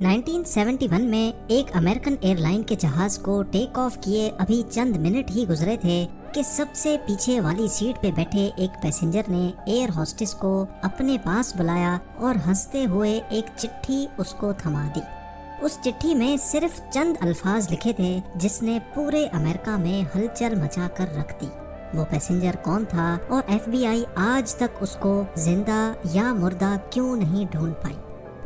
1971 میں ایک American air line کے جہاز کو ٹیک آف کیے ابھی چند منٹ ہی گزرے تھے کہ سب سے پیچھے والی سیٹ پہ بیٹھے ایک پیسنجر نے ایئر ہوسٹس کو اپنے پاس بلایا اور ہنستے ہوئے ایک چٹھی اس کو تھما دی۔ اس چٹھی میں صرف چند الفاظ لکھے تھے جس نے پورے امریکہ میں ہلچل مچا کر رکھ دی۔ وہ پیسنجر کون تھا اور ایف بی آئی آج تک اس کو زندہ یا مردہ کیوں نہیں ڈھونڈ پائی؟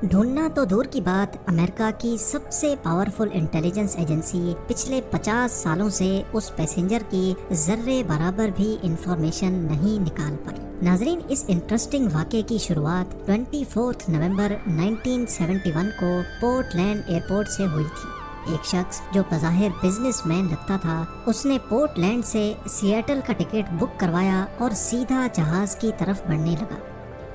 ڈھونڈنا تو دور کی بات، امریکہ کی سب سے پاورفل انٹیلیجنس ایجنسی پچھلے 50 سالوں سے اس پیسنجر کی ذرے برابر بھی انفارمیشن نہیں نکال پائی۔ ناظرین، اس انٹرسٹنگ واقعے کی شروعات 24 نومبر 1971 کو پورٹ لینڈ ایئرپورٹ سے ہوئی تھی۔ ایک شخص جو بظاہر بزنس مین لگتا تھا، اس نے پورٹ لینڈ سے سیاٹل کا ٹکٹ بک کروایا اور سیدھا جہاز کی طرف بڑھنے لگا۔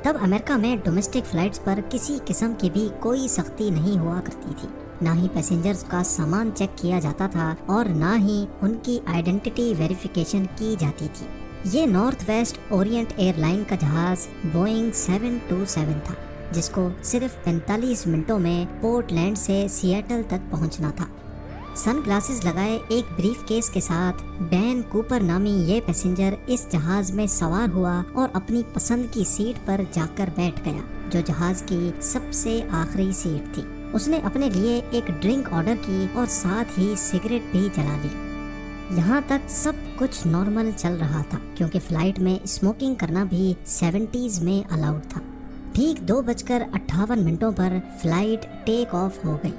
تب امریکہ میں ڈومیسٹک فلائٹس پر کسی قسم کی بھی کوئی سختی نہیں ہوا کرتی تھی، نہ ہی پیسنجرز کا سامان چیک کیا جاتا تھا اور نہ ہی ان کی آئیڈینٹی ویریفیکیشن کی جاتی تھی۔ یہ Northwest Orient airline کا جہاز بوئنگ 727 تھا، جس کو صرف 45 منٹوں میں پورٹ لینڈ سے سیاٹل تک پہنچنا تھا۔ سن گلاسز لگائے ایک بریف کیس کے ساتھ ڈین کوپر نامی یہ پیسنجر اس جہاز میں سوار ہوا اور اپنی پسند کی سیٹ پر جا کر بیٹھ گیا، جو جہاز کی سب سے آخری سیٹ تھی۔ اس نے اپنے لیے ایک ڈرنک آرڈر کی اور ساتھ ہی سگریٹ بھی جلا لی۔ یہاں تک سب کچھ نارمل چل رہا تھا، کیونکہ فلائٹ میں اسموکنگ کرنا بھی 70s میں الاؤڈ تھا۔ ٹھیک 2:58 پر فلائٹ ٹیک آف ہو گئی۔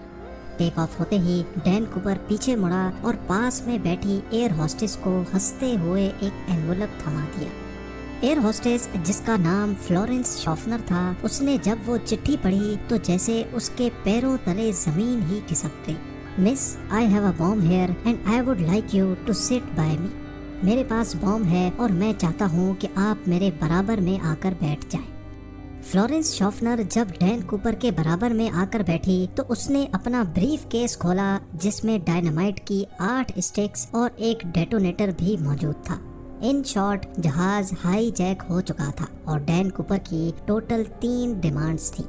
ٹیک آف ہوتے ہی ڈین کوپر پیچھے مڑا اور پاس میں بیٹھی ایئر ہوسٹس کو ہنستے ہوئے ایک انویلپ تھما دیا۔ ایئر ہوسٹس، جس کا نام فلورنس شافنر تھا، اس نے جب وہ چٹھی پڑھی تو جیسے اس کے پیروں تلے زمین ہی کھسک گئی۔ Miss, I have a balm here and I would like you to sit by me. میرے پاس بام ہے اور میں چاہتا ہوں کہ آپ میرے برابر میں آ کر بیٹھ جائیں۔ فلورنس شافنر جب ڈین کوپر کے برابر میں آ کر بیٹھی تو اس نے اپنا بریف کیس کھولا، جس میں ڈائنامائٹ کی 8 اسٹکس اور ایک ڈیٹونیٹر بھی موجود تھا۔ ان شارٹ، جہاز ہائی جیک ہو چکا تھا اور ڈین کوپر کی ٹوٹل 3 ڈیمانڈز تھی۔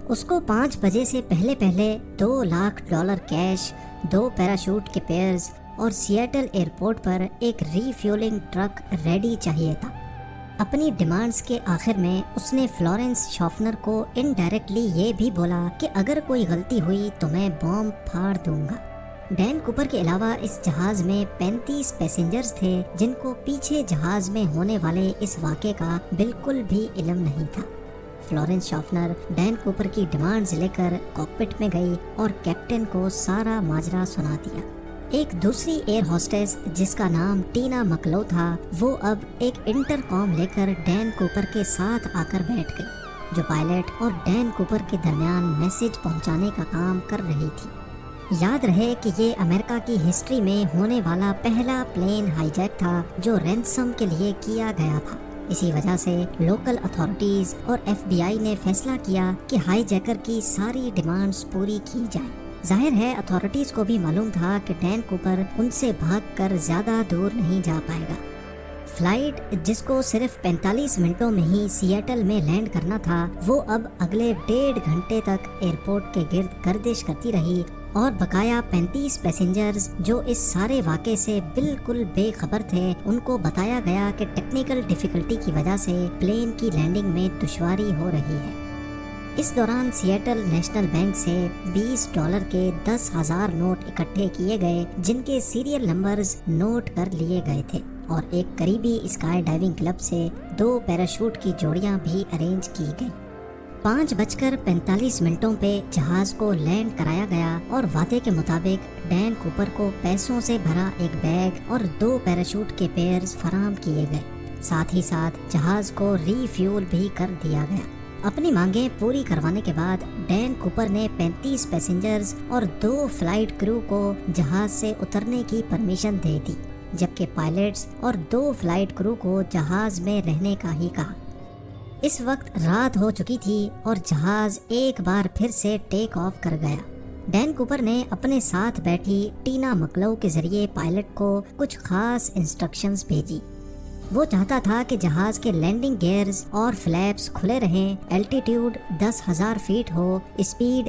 اس کو 5 بجے سے پہلے $2 لاکھ کیش، 2 پیراشوٹ کے پیئرز اور سیاٹل ایئرپورٹ پر ایک ری فیولنگ ٹرک ریڈی چاہیے تھا۔ اپنی ڈیمانڈز کے آخر میں اس نے فلورنس شافنر کو انڈائریکٹلی یہ بھی بولا کہ اگر کوئی غلطی ہوئی تو میں بام پھاڑ دوں گا۔ ڈین کوپر کے علاوہ اس جہاز میں 35 پیسنجرز تھے جن کو پیچھے جہاز میں ہونے والے اس واقعے کا بالکل بھی علم نہیں تھا۔ فلورنس شافنر ڈین کوپر کی ڈیمانڈز لے کر کاکپٹ میں گئی اور کیپٹن کو سارا ماجرا سنا دیا۔ ایک دوسری ایئر ہوسٹس، جس کا نام ٹینا مکلو تھا، وہ اب ایک انٹر کام لے کر ڈین کوپر کے ساتھ آ کر بیٹھ گئی، جو پائلٹ اور ڈین کوپر کے درمیان میسج پہنچانے کا کام کر رہی تھی۔ یاد رہے کہ یہ امریکہ کی ہسٹری میں ہونے والا پہلا پلین ہائی جیک تھا جو رینسم کے لیے کیا گیا تھا۔ اسی وجہ سے لوکل اتھارٹیز اور ایف بی آئی نے فیصلہ کیا کہ ہائی جیکر کی ساری ڈیمانڈز پوری کی جائیں۔ ظاہر ہے اتھارٹیز کو بھی معلوم تھا کہ ڈین کوپر ان سے بھاگ کر زیادہ دور نہیں جا پائے گا۔ فلائٹ، جس کو صرف 45 منٹوں میں ہی سیاٹل میں لینڈ کرنا تھا، وہ اب اگلے 1.5 گھنٹے تک ایئرپورٹ کے گرد گردش کرتی رہی اور بقایا 35 پیسنجرز جو اس سارے واقعے سے بالکل بے خبر تھے، ان کو بتایا گیا کہ ٹیکنیکل ڈیفیکلٹی کی وجہ سے پلین کی لینڈنگ میں دشواری ہو رہی ہے۔ اس دوران سیاٹل نیشنل بینک سے $20 کے 10,000 نوٹ اکٹھے کیے گئے، جن کے سیریل نمبرز نوٹ کر لیے گئے تھے، اور ایک قریبی اسکائی ڈائیونگ کلب سے 2 پیراشوٹ کی جوڑیاں بھی ارینج کی گئیں۔ 5:45 پہ جہاز کو لینڈ کرایا گیا اور وعدے کے مطابق ڈین کوپر کو پیسوں سے بھرا ایک بیگ اور 2 پیراشوٹ کے پیئرز فراہم کیے گئے۔ ساتھ ہی ساتھ جہاز کو ری فیول بھی کر دیا گیا۔ اپنی مانگیں پوری کروانے کے بعد ڈین کوپر نے 35 پیسنجرز اور 2 فلائٹ کرو کو جہاز سے اترنے کی پرمیشن دے دی، جبکہ پائلٹس اور 2 فلائٹ کرو کو جہاز میں رہنے کا ہی کہا۔ اس وقت رات ہو چکی تھی اور جہاز ایک بار پھر سے ٹیک آف کر گیا۔ ڈین کوپر نے اپنے ساتھ بیٹھی ٹینا مکلو کے ذریعے پائلٹ کو کچھ خاص انسٹرکشنز بھیجی۔ وہ چاہتا تھا کہ جہاز کے لینڈنگ گیئرز اور فلیپس کھلے رہیں، الٹیٹیوڈ 10,000 فیٹ ہو، اسپیڈ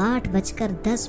8:10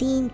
3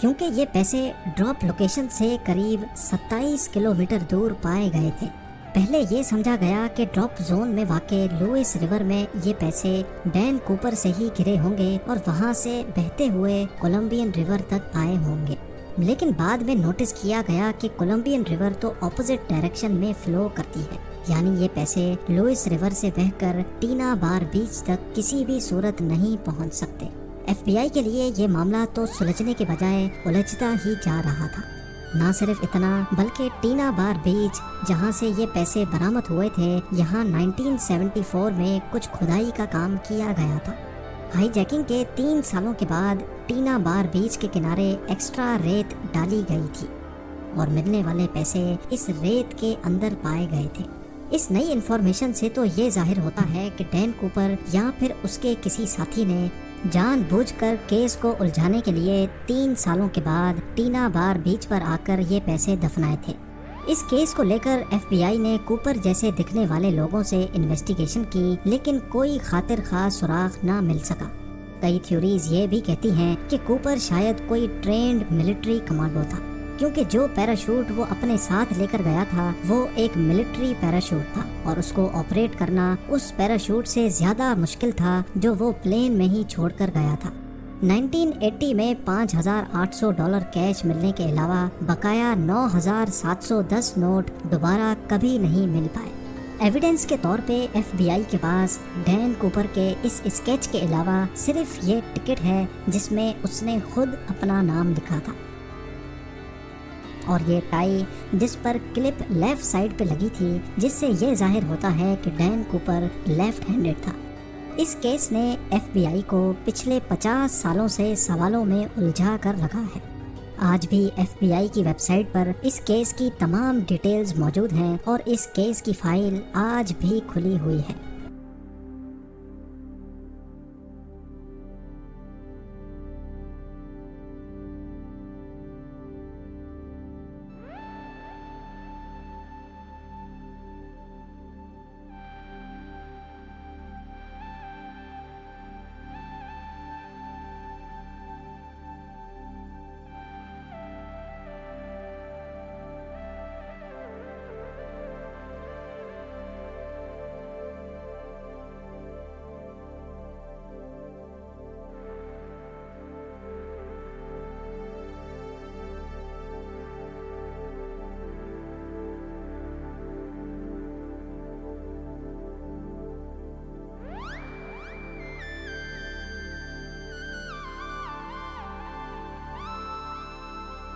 کیونکہ یہ پیسے ڈراپ لوکیشن سے قریب 27 کلومیٹر دور پائے گئے تھے۔ پہلے یہ سمجھا گیا کہ ڈراپ زون میں واقع لوئس ریور میں یہ پیسے ڈین کوپر سے ہی گرے ہوں گے اور وہاں سے بہتے ہوئے کولمبین ریور تک آئے ہوں گے، لیکن بعد میں نوٹس کیا گیا کہ کولمبین ریور تو اپوزٹ ڈائریکشن میں فلو کرتی ہے، یعنی یہ پیسے لوئس ریور سے بہہ کر ٹینا بار بیچ تک کسی بھی صورت نہیں پہنچ سکتے۔ ایف بی آئی کے لیے یہ معاملہ تو سلجھنے کے بجائے الجھتا ہی جا رہا تھا۔ نہ صرف اتنا بلکہ ٹینا بار بیچ جہاں سے یہ پیسے برآمد ہوئے تھے، یہاں 1974 میں کچھ کھدائی کا کام کیا گیا تھا۔ ہائی جیکنگ کے 3 سالوں کے بعد ٹینا بار بیچ کے کنارے ایکسٹرا ریت ڈالی گئی تھی اور ملنے والے پیسے اس ریت کے اندر پائے گئے تھے۔ اس نئی انفارمیشن سے تو یہ ظاہر ہوتا ہے کہ ڈین کوپر یا پھر اس کے کسی ساتھی نے جان بوجھ کر کیس کو الجھانے کے لیے 3 سالوں کے بعد ٹینا بار بیچ پر آ کر یہ پیسے دفنائے تھے۔ اس کیس کو لے کر ایف بی آئی نے کوپر جیسے دکھنے والے لوگوں سے انویسٹیگیشن کی، لیکن کوئی خاطر خواہ سراغ نہ مل سکا۔ کئی تھیوریز یہ بھی کہتی ہیں کہ کوپر شاید کوئی ٹرینڈ ملٹری کمانڈو تھا، کیونکہ جو پیراشوٹ وہ اپنے ساتھ لے کر گیا تھا وہ ایک ملٹری پیراشوٹ تھا اور اس کو آپریٹ کرنا اس پیراشوٹ سے زیادہ مشکل تھا جو وہ پلین میں ہی چھوڑ کر گیا تھا۔ 1980 میں $5,800 کیش ملنے کے علاوہ بقایا 9,710 نوٹ دوبارہ کبھی نہیں مل پائے۔ ایویڈنس کے طور پہ ایف بی آئی کے پاس ڈین کوپر کے اس اسکیچ کے علاوہ صرف یہ ٹکٹ ہے جس میں اس نے خود اپنا نام لکھا تھا، اور یہ ٹائی جس پر کلپ لیفٹ سائڈ پہ لگی تھی، جس سے یہ ظاہر ہوتا ہے کہ ڈین کوپر لیفٹ ہینڈڈ تھا۔ اس کیس نے ایف بی آئی کو پچھلے 50 سالوں سے سوالوں میں الجھا کر رکھا ہے۔ آج بھی ایف بی آئی کی ویب سائٹ پر اس کیس کی تمام ڈیٹیلز موجود ہیں اور اس کیس کی فائل آج بھی کھلی ہوئی ہے۔